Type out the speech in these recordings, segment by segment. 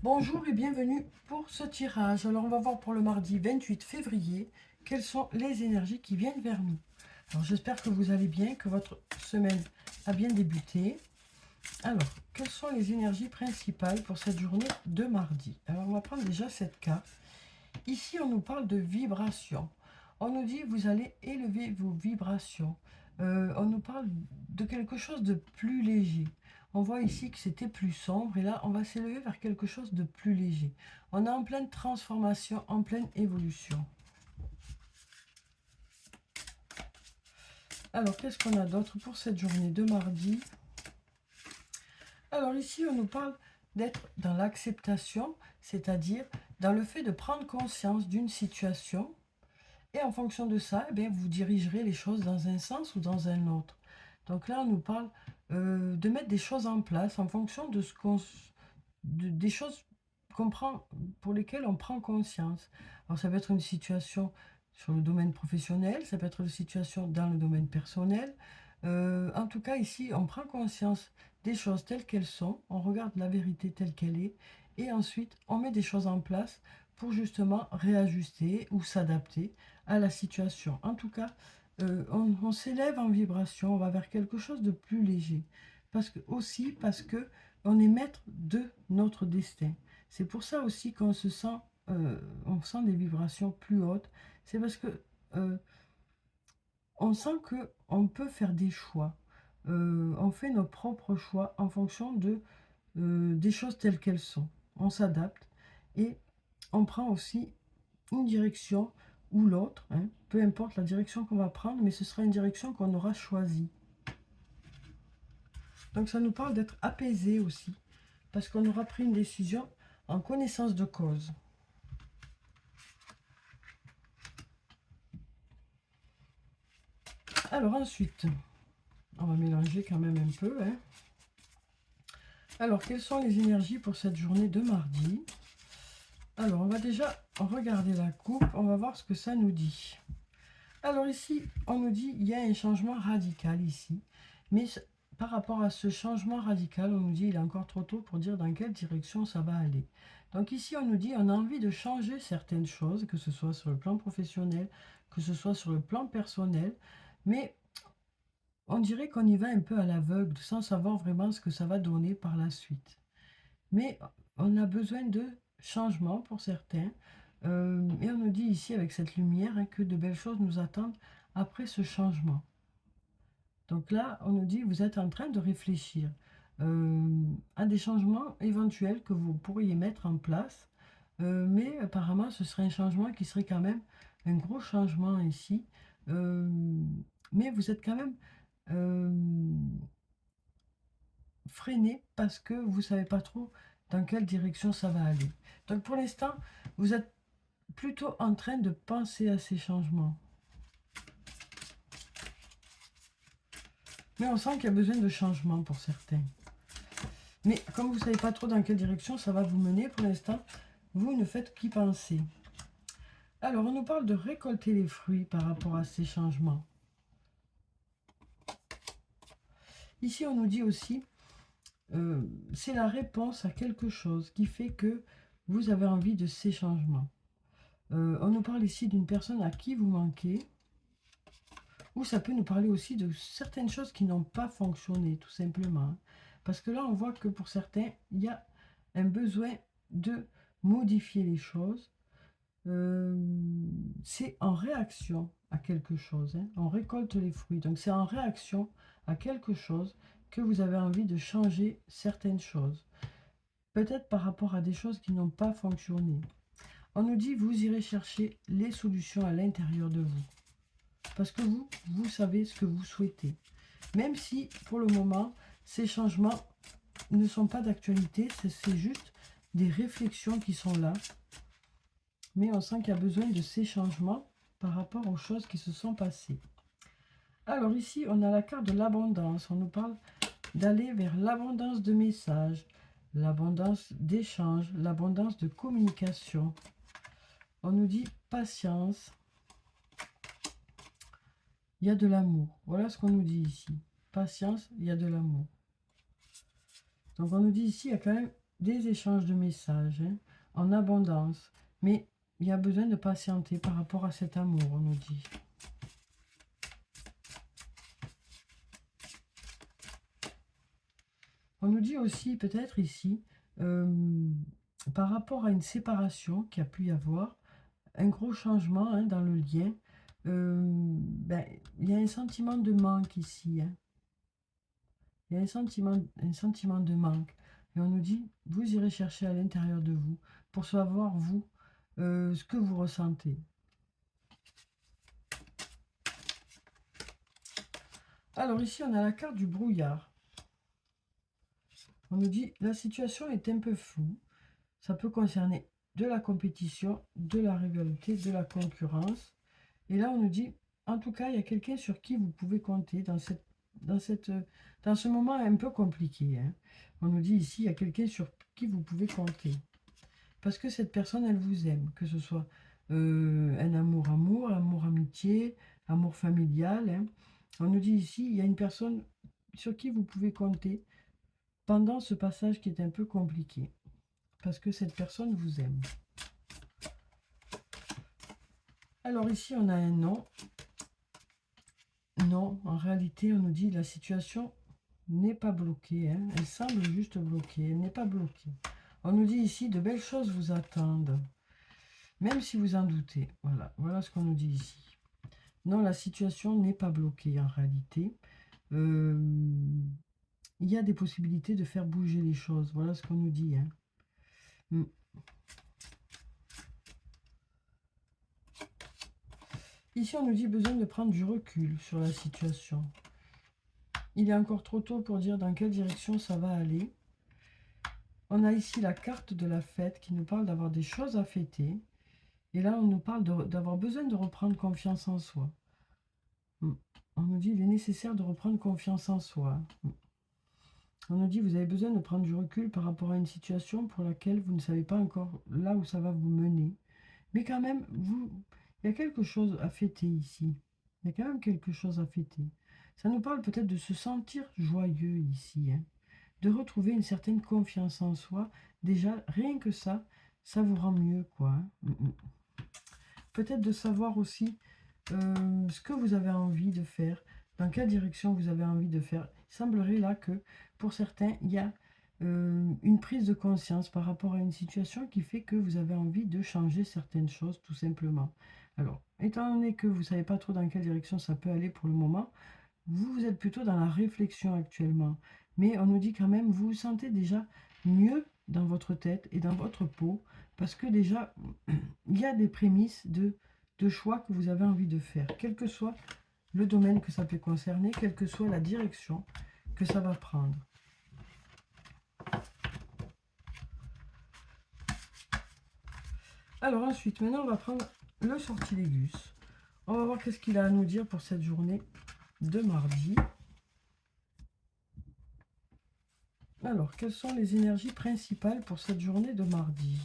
Bonjour et bienvenue pour ce tirage. Alors on va voir pour le mardi 28 février quelles sont les énergies qui viennent vers nous. Alors j'espère que vous allez bien, que votre semaine a bien débuté. Alors, quelles sont les énergies principales pour cette journée de mardi? Alors on va prendre déjà cette carte. Ici on nous parle de vibration. On nous dit vous allez élever vos vibrations. On nous parle de quelque chose de plus léger. On voit ici que c'était plus sombre et là on va s'élever vers quelque chose de plus léger. On est en pleine transformation, en pleine évolution. Alors qu'est-ce qu'on a d'autre pour cette journée de mardi? Alors ici on nous parle d'être dans l'acceptation, c'est-à-dire dans le fait de prendre conscience d'une situation. Et en fonction de ça, eh bien, vous dirigerez les choses dans un sens ou dans un autre. Donc là, on nous parle de mettre des choses en place en fonction de des choses pour lesquelles on prend conscience. Alors ça peut être une situation sur le domaine professionnel, ça peut être une situation dans le domaine personnel. En tout cas, ici, on prend conscience des choses telles qu'elles sont, on regarde la vérité telle qu'elle est, et ensuite, on met des choses en place pour justement réajuster ou s'adapter à la situation. En tout cas, on s'élève en vibration, on va vers quelque chose de plus léger. Parce que on est maître de notre destin. C'est pour ça aussi qu'on se sent, on sent des vibrations plus hautes. C'est parce que on sent que on peut faire des choix. On fait nos propres choix en fonction des choses telles qu'elles sont. On s'adapte et on prend aussi une direction ou l'autre, hein, peu importe la direction qu'on va prendre, mais ce sera une direction qu'on aura choisie. Donc ça nous parle d'être apaisé aussi, parce qu'on aura pris une décision en connaissance de cause. Alors ensuite, on va mélanger quand même un peu. Hein. Alors, quelles sont les énergies pour cette journée de mardi? Alors, on va déjà regarder la coupe, on va voir ce que ça nous dit. Alors ici, on nous dit il y a un changement radical ici, mais par rapport à ce changement radical, on nous dit il est encore trop tôt pour dire dans quelle direction ça va aller. Donc ici, on nous dit on a envie de changer certaines choses, que ce soit sur le plan professionnel, que ce soit sur le plan personnel, mais on dirait qu'on y va un peu à l'aveugle, sans savoir vraiment ce que ça va donner par la suite. Mais on a besoin de changement pour certains. Et on nous dit ici, avec cette lumière, hein, que de belles choses nous attendent après ce changement. Donc là, on nous dit, vous êtes en train de réfléchir à des changements éventuels que vous pourriez mettre en place. Mais apparemment, ce serait un changement qui serait quand même un gros changement ici. Mais vous êtes quand même freiné parce que vous ne savez pas trop dans quelle direction ça va aller. Donc pour l'instant, vous êtes plutôt en train de penser à ces changements. Mais on sent qu'il y a besoin de changement pour certains. Mais comme vous ne savez pas trop dans quelle direction ça va vous mener, pour l'instant, vous ne faites qu'y penser. Alors, on nous parle de récolter les fruits par rapport à ces changements. Ici, on nous dit aussi, c'est la réponse à quelque chose qui fait que vous avez envie de ces changements. On nous parle ici d'une personne à qui vous manquez, ou ça peut nous parler aussi de certaines choses qui n'ont pas fonctionné, tout simplement. Parce que là, on voit que pour certains, il y a un besoin de modifier les choses. C'est en réaction à quelque chose. Hein. On récolte les fruits. Donc c'est en réaction à quelque chose que vous avez envie de changer certaines choses. Peut-être par rapport à des choses qui n'ont pas fonctionné. On nous dit, vous irez chercher les solutions à l'intérieur de vous. Parce que vous savez ce que vous souhaitez. Même si, pour le moment, ces changements ne sont pas d'actualité, c'est juste des réflexions qui sont là. Mais on sent qu'il y a besoin de ces changements par rapport aux choses qui se sont passées. Alors ici, on a la carte de l'abondance. On nous parle d'aller vers l'abondance de messages, l'abondance d'échanges, l'abondance de communication. On nous dit patience. Il y a de l'amour. Voilà ce qu'on nous dit ici. Patience, il y a de l'amour. Donc on nous dit ici, il y a quand même des échanges de messages hein, en abondance. Mais il y a besoin de patienter par rapport à cet amour, on nous dit. On nous dit aussi, peut-être ici, par rapport à une séparation qui a pu y avoir, un gros changement hein, dans le lien. Ben, il y a un sentiment de manque ici. Hein. Il y a un sentiment de manque. Et on nous dit, vous irez chercher à l'intérieur de vous pour savoir, vous, ce que vous ressentez. Alors ici, on a la carte du brouillard. On nous dit, la situation est un peu floue. Ça peut concerner de la compétition, de la rivalité, de la concurrence. Et là, on nous dit, en tout cas, il y a quelqu'un sur qui vous pouvez compter dans ce moment un peu compliqué. Hein. On nous dit ici, il y a quelqu'un sur qui vous pouvez compter. Parce que cette personne, elle vous aime. Que ce soit un amour-amitié, amour familial. Hein. On nous dit ici, il y a une personne sur qui vous pouvez compter pendant ce passage qui est un peu compliqué. Parce que cette personne vous aime. Alors ici, on a un non. Non, en réalité, on nous dit la situation n'est pas bloquée. Hein. Elle semble juste bloquée. Elle n'est pas bloquée. On nous dit ici, de belles choses vous attendent. Même si vous en doutez. Voilà, voilà ce qu'on nous dit ici. Non, la situation n'est pas bloquée en réalité. Il y a des possibilités de faire bouger les choses. Voilà ce qu'on nous dit. Hein. Ici, on nous dit besoin de prendre du recul sur la situation. Il est encore trop tôt pour dire dans quelle direction ça va aller. On a ici la carte de la fête qui nous parle d'avoir des choses à fêter. Et là, on nous parle d'avoir besoin de reprendre confiance en soi. On nous dit qu'il est nécessaire de reprendre confiance en soi. On nous dit vous avez besoin de prendre du recul par rapport à une situation pour laquelle vous ne savez pas encore là où ça va vous mener. Mais quand même, il y a quelque chose à fêter ici. Il y a quand même quelque chose à fêter. Ça nous parle peut-être de se sentir joyeux ici. Hein. De retrouver une certaine confiance en soi. Déjà, rien que ça vous rend mieux, quoi. Hein. Peut-être de savoir aussi ce que vous avez envie de faire, dans quelle direction vous avez envie de faire. Il semblerait là que, pour certains, il y a une prise de conscience par rapport à une situation qui fait que vous avez envie de changer certaines choses, tout simplement. Alors, étant donné que vous ne savez pas trop dans quelle direction ça peut aller pour le moment, vous êtes plutôt dans la réflexion actuellement. Mais on nous dit quand même, vous vous sentez déjà mieux dans votre tête et dans votre peau, parce que déjà, il y a des prémices de choix que vous avez envie de faire, quel que soit le domaine que ça peut concerner, quelle que soit la direction que ça va prendre. Alors ensuite, maintenant on va prendre le sortilège. On va voir qu'est-ce qu'il a à nous dire pour cette journée de mardi. Alors, quelles sont les énergies principales pour cette journée de mardi?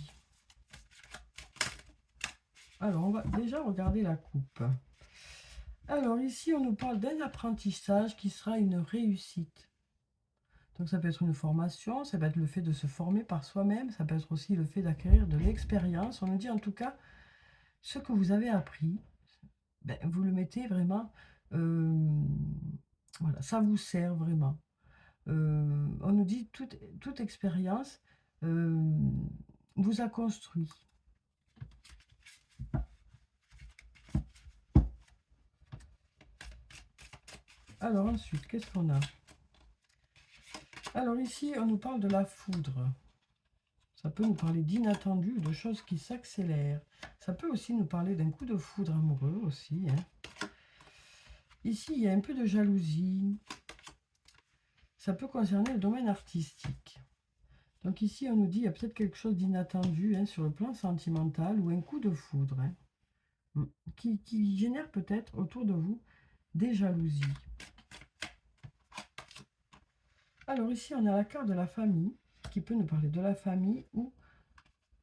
Alors, on va déjà regarder la coupe. Alors, ici, on nous parle d'un apprentissage qui sera une réussite. Donc, ça peut être une formation, ça peut être le fait de se former par soi-même, ça peut être aussi le fait d'acquérir de l'expérience. On nous dit en tout cas, ce que vous avez appris, ben, vous le mettez vraiment, voilà, ça vous sert vraiment. On nous dit toute expérience vous a construit. Alors ensuite, qu'est-ce qu'on a? Alors ici, on nous parle de la foudre. Ça peut nous parler d'inattendu, de choses qui s'accélèrent. Ça peut aussi nous parler d'un coup de foudre amoureux aussi. Hein. Ici, il y a un peu de jalousie. Ça peut concerner le domaine artistique. Donc ici, on nous dit qu'il y a peut-être quelque chose d'inattendu hein, sur le plan sentimental ou un coup de foudre hein, qui génère peut-être autour de vous des jalousies. Alors ici, on a la carte de la famille qui peut nous parler de la famille ou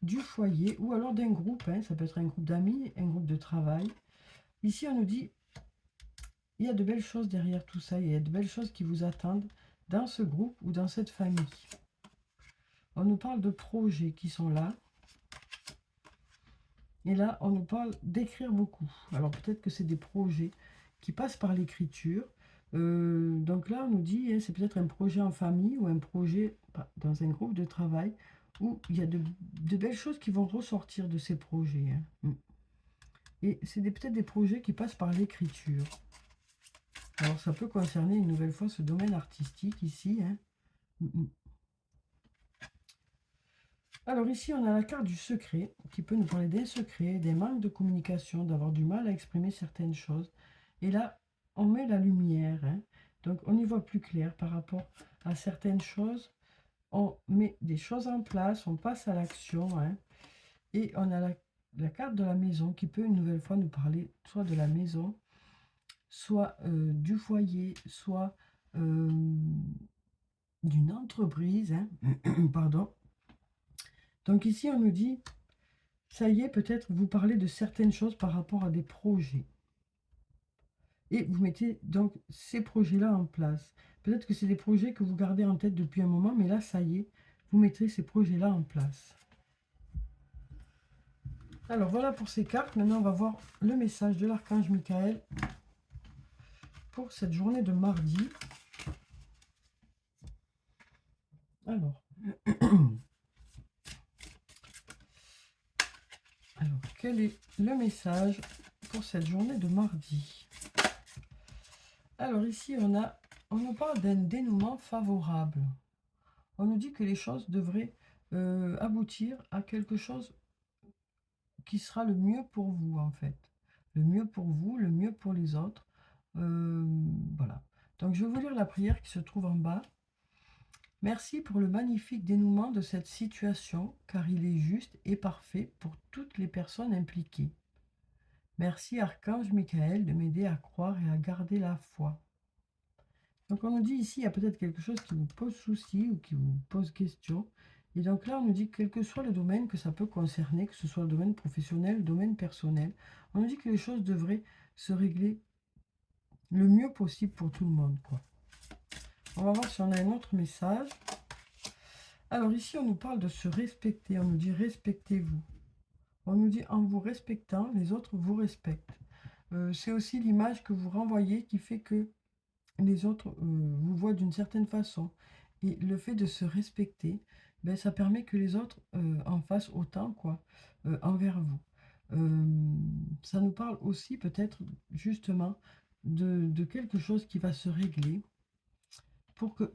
du foyer ou alors d'un groupe. Hein, ça peut être un groupe d'amis, un groupe de travail. Ici, on nous dit il y a de belles choses derrière tout ça. Il y a de belles choses qui vous attendent dans ce groupe ou dans cette famille. on nous parle de projets qui sont là. Et là, on nous parle d'écrire beaucoup. Alors peut-être que c'est des projets qui passent par l'écriture. Donc là, on nous dit, hein, c'est peut-être un projet en famille ou un projet dans un groupe de travail où il y a de belles choses qui vont ressortir de ces projets. Hein. Et c'est peut-être des projets qui passent par l'écriture. Alors ça peut concerner une nouvelle fois ce domaine artistique ici. Hein. Alors ici, on a la carte du secret, qui peut nous parler des secrets, des manques de communication, d'avoir du mal à exprimer certaines choses. Et là, on met la lumière, hein. Donc on y voit plus clair par rapport à certaines choses. On met des choses en place, on passe à l'action, hein. Et on a la carte de la maison qui peut une nouvelle fois nous parler soit de la maison, soit du foyer, soit d'une entreprise, hein. Pardon. Donc ici, on nous dit, ça y est, peut-être vous parlez de certaines choses par rapport à des projets. Et vous mettez donc ces projets-là en place. Peut-être que c'est des projets que vous gardez en tête depuis un moment, mais là, ça y est, vous mettrez ces projets-là en place. Alors, voilà pour ces cartes. Maintenant, on va voir le message de l'archange Michael pour cette journée de mardi. Alors... Alors, quel est le message pour cette journée de mardi? Alors ici, on nous parle d'un dénouement favorable. On nous dit que les choses devraient aboutir à quelque chose qui sera le mieux pour vous, en fait. Le mieux pour vous, le mieux pour les autres. Voilà. Donc, je vais vous lire la prière qui se trouve en bas. Merci pour le magnifique dénouement de cette situation, car il est juste et parfait pour toutes les personnes impliquées. Merci, Archange Michael, de m'aider à croire et à garder la foi. Donc on nous dit ici, il y a peut-être quelque chose qui vous pose souci ou qui vous pose question. Et donc là, on nous dit que quel que soit le domaine que ça peut concerner, que ce soit le domaine professionnel, le domaine personnel, on nous dit que les choses devraient se régler le mieux possible pour tout le monde, quoi. On va voir si on a un autre message. Alors ici, on nous parle de se respecter. On nous dit respectez-vous. On nous dit en vous respectant, les autres vous respectent. C'est aussi l'image que vous renvoyez qui fait que les autres vous voient d'une certaine façon. Et le fait de se respecter, ben, ça permet que les autres en fassent autant, quoi, envers vous. Ça nous parle aussi peut-être justement de quelque chose qui va se régler pour que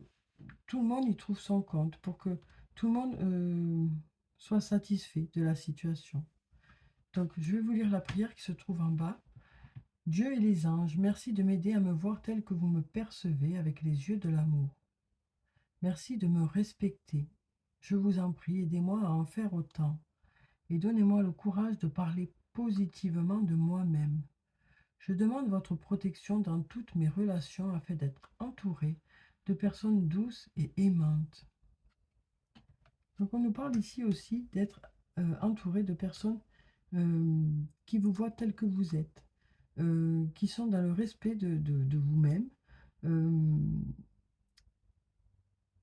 tout le monde y trouve son compte, pour que tout le monde soit satisfait de la situation. Donc je vais vous lire la prière qui se trouve en bas. Dieu et les anges, merci de m'aider à me voir tel que vous me percevez avec les yeux de l'amour. Merci de me respecter. Je vous en prie, aidez-moi à en faire autant. Et donnez-moi le courage de parler positivement de moi-même. Je demande votre protection dans toutes mes relations afin d'être entouré de personnes douces et aimantes. Donc on nous parle ici aussi d'être entouré de personnes qui vous voient tel que vous êtes. Qui sont dans le respect de vous-même.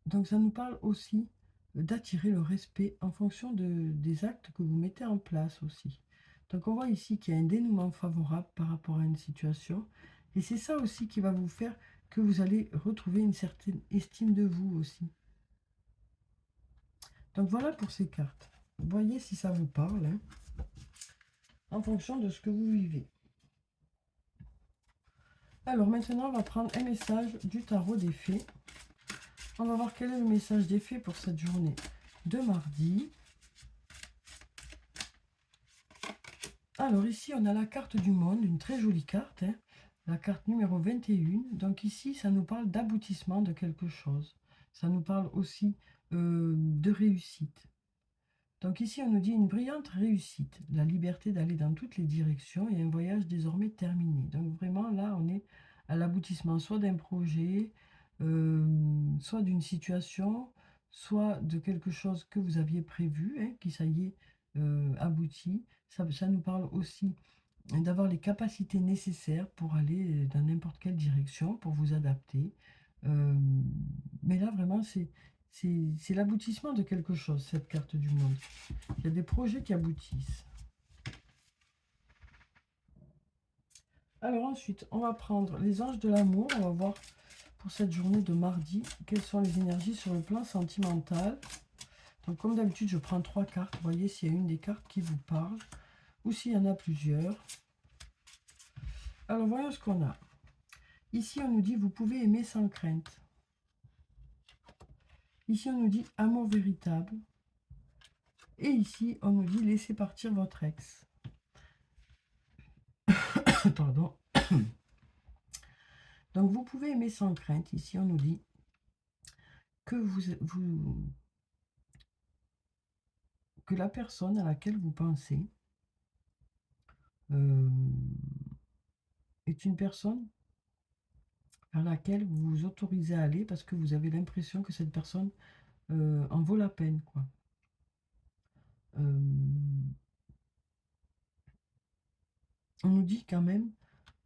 Donc ça nous parle aussi d'attirer le respect en fonction des actes que vous mettez en place aussi. Donc on voit ici qu'il y a un dénouement favorable par rapport à une situation. Et c'est ça aussi qui va vous faire que vous allez retrouver une certaine estime de vous aussi. Donc voilà pour ces cartes. Voyez si ça vous parle, hein, en fonction de ce que vous vivez. Alors maintenant, on va prendre un message du tarot des fées. On va voir quel est le message des fées pour cette journée de mardi. Alors ici, on a la carte du monde, une très jolie carte, hein, la carte numéro 21. Donc ici, ça nous parle d'aboutissement de quelque chose. Ça nous parle aussi de réussite. Donc ici, on nous dit une brillante réussite, la liberté d'aller dans toutes les directions et un voyage désormais terminé. Donc vraiment, là, on est à l'aboutissement soit d'un projet, soit d'une situation, soit de quelque chose que vous aviez prévu, hein, qui ça y est, aboutit. Ça nous parle aussi d'avoir les capacités nécessaires pour aller dans n'importe quelle direction, pour vous adapter. Mais là, vraiment, c'est l'aboutissement de quelque chose, cette carte du monde. Il y a des projets qui aboutissent. Alors ensuite, on va prendre les anges de l'amour. On va voir pour cette journée de mardi, quelles sont les énergies sur le plan sentimental. Donc comme d'habitude, je prends 3 cartes. Vous voyez s'il y a une des cartes qui vous parle ou s'il y en a plusieurs. Alors voyons ce qu'on a. Ici, on nous dit, vous pouvez aimer sans crainte. Ici, on nous dit amour véritable. Et ici, on nous dit laissez partir votre ex. Pardon. Donc, vous pouvez aimer sans crainte. Ici, on nous dit que que la personne à laquelle vous pensez est une personne à laquelle vous vous autorisez à aller parce que vous avez l'impression que cette personne en vaut la peine, quoi. On nous dit quand même,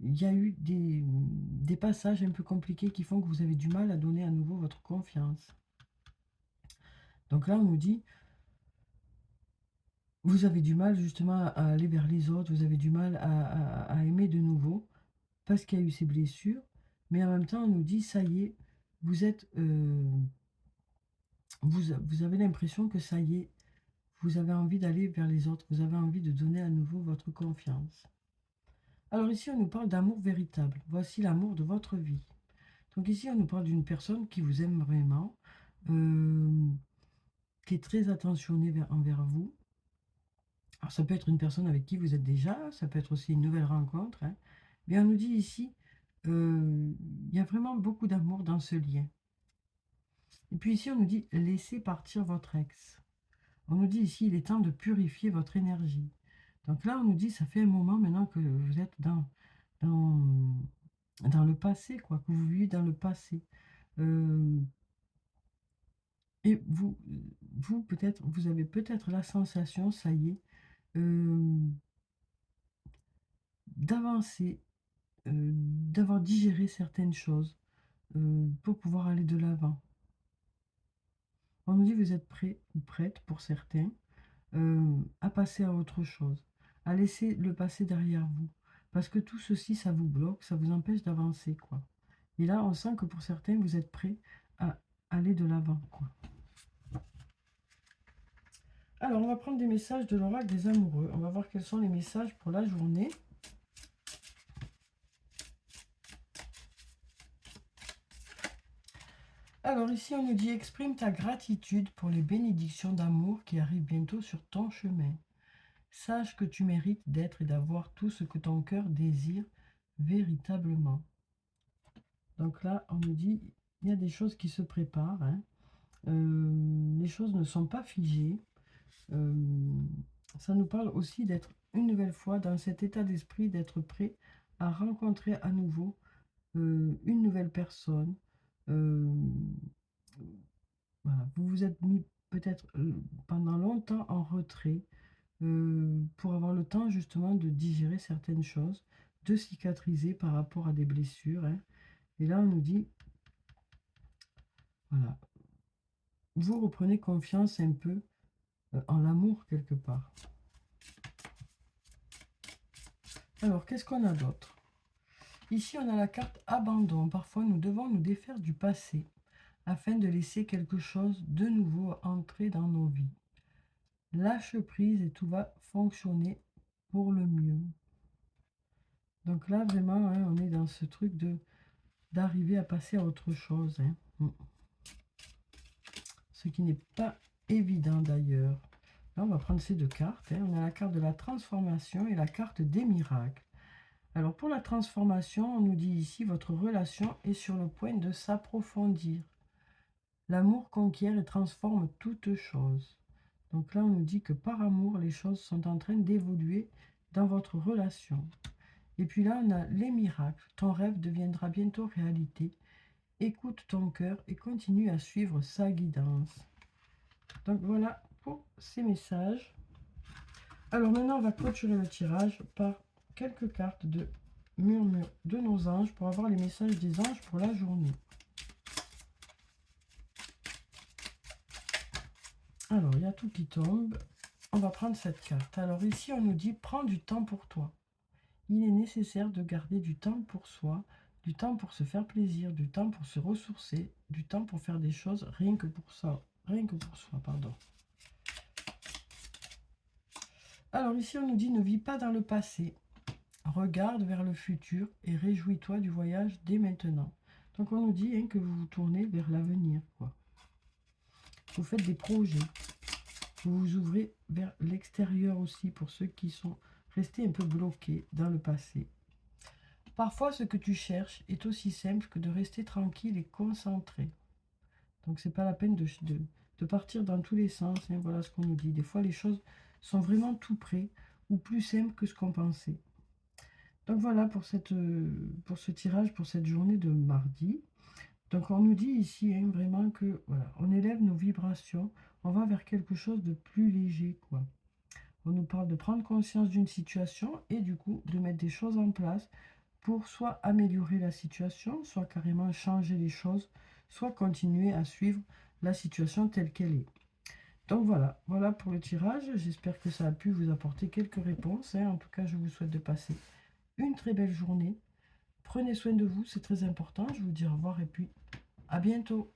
il y a eu des passages un peu compliqués qui font que vous avez du mal à donner à nouveau votre confiance. Donc là, on nous dit, vous avez du mal justement à aller vers les autres, vous avez du mal à aimer de nouveau, parce qu'il y a eu ces blessures, mais en même temps, on nous dit, ça y est, vous êtes, vous avez l'impression que ça y est, vous avez envie d'aller vers les autres, vous avez envie de donner à nouveau votre confiance. Alors ici, on nous parle d'amour véritable. Voici l'amour de votre vie. Donc ici, on nous parle d'une personne qui vous aime vraiment, qui est très attentionnée envers vous. Alors ça peut être une personne avec qui vous êtes déjà, ça peut être aussi une nouvelle rencontre. Hein. Mais on nous dit ici, il y a vraiment beaucoup d'amour dans ce lien. Et puis ici, on nous dit, laissez partir votre ex. On nous dit ici, il est temps de purifier votre énergie. Donc là, on nous dit, ça fait un moment maintenant que vous êtes dans le passé, quoi, que vous vivez dans le passé. Et vous peut-être, vous avez peut-être la sensation, ça y est, d'avancer, d'avoir digéré certaines choses pour pouvoir aller de l'avant. On nous dit, vous êtes prêt ou prête, pour certains, à passer à autre chose, à laisser le passé derrière vous. Parce que tout ceci, ça vous bloque, ça vous empêche d'avancer, quoi. Et là, on sent que pour certains, vous êtes prêts à aller de l'avant, quoi. Alors, on va prendre des messages de l'oracle des amoureux. On va voir quels sont les messages pour la journée. Alors ici, on nous dit, exprime ta gratitude pour les bénédictions d'amour qui arrivent bientôt sur ton chemin. Sache que tu mérites d'être et d'avoir tout ce que ton cœur désire véritablement. Donc là, on nous dit, il y a des choses qui se préparent. Hein. Les choses ne sont pas figées. Ça nous parle aussi d'être une nouvelle fois dans cet état d'esprit, d'être prêt à rencontrer à nouveau une nouvelle personne. Voilà. Vous vous êtes mis peut-être pendant longtemps en retrait pour avoir le temps justement de digérer certaines choses, de cicatriser par rapport à des blessures. Hein. Et là, on nous dit, voilà, vous reprenez confiance un peu en l'amour quelque part. Alors, qu'est-ce qu'on a d'autre? Ici, on a la carte abandon. Parfois, nous devons nous défaire du passé afin de laisser quelque chose de nouveau entrer dans nos vies. Lâche prise et tout va fonctionner pour le mieux. Donc là, vraiment, hein, on est dans ce truc d'arriver à passer à autre chose. Hein. Ce qui n'est pas évident d'ailleurs. Là, on va prendre ces deux cartes. Hein. On a la carte de la transformation et la carte des miracles. Alors, pour la transformation, on nous dit ici, votre relation est sur le point de s'approfondir. L'amour conquiert et transforme toute chose. Donc là, on nous dit que par amour, les choses sont en train d'évoluer dans votre relation. Et puis là, on a les miracles. Ton rêve deviendra bientôt réalité. Écoute ton cœur et continue à suivre sa guidance. Donc voilà pour ces messages. Alors maintenant, on va clôturer le tirage par quelques cartes de murmure de nos anges pour avoir les messages des anges pour la journée. tout qui tombe. On va prendre cette carte. Alors ici, on nous dit, prends du temps pour toi. Il est nécessaire de garder du temps pour soi, du temps pour se faire plaisir, du temps pour se ressourcer, du temps pour faire des choses rien que pour ça, rien que pour soi, pardon. Alors ici, on nous dit, ne vis pas dans le passé. Regarde vers le futur et réjouis-toi du voyage dès maintenant. Donc on nous dit hein, que vous vous tournez vers l'avenir, quoi. Vous faites des projets. Vous vous ouvrez vers l'extérieur aussi pour ceux qui sont restés un peu bloqués dans le passé. Parfois, ce que tu cherches est aussi simple que de rester tranquille et concentré. Donc, c'est pas la peine de partir dans tous les sens. Hein, voilà ce qu'on nous dit. Des fois, les choses sont vraiment tout près ou plus simples que ce qu'on pensait. Donc, voilà pour ce tirage, pour cette journée de mardi. Donc, on nous dit ici hein, vraiment que voilà, on élève nos vibrations. On va vers quelque chose de plus léger, quoi. On nous parle de prendre conscience d'une situation et du coup, de mettre des choses en place pour soit améliorer la situation, soit carrément changer les choses, soit continuer à suivre la situation telle qu'elle est. Donc voilà, voilà pour le tirage. J'espère que ça a pu vous apporter quelques réponses. Hein. En tout cas, je vous souhaite de passer une très belle journée. Prenez soin de vous, c'est très important. Je vous dis au revoir et puis à bientôt.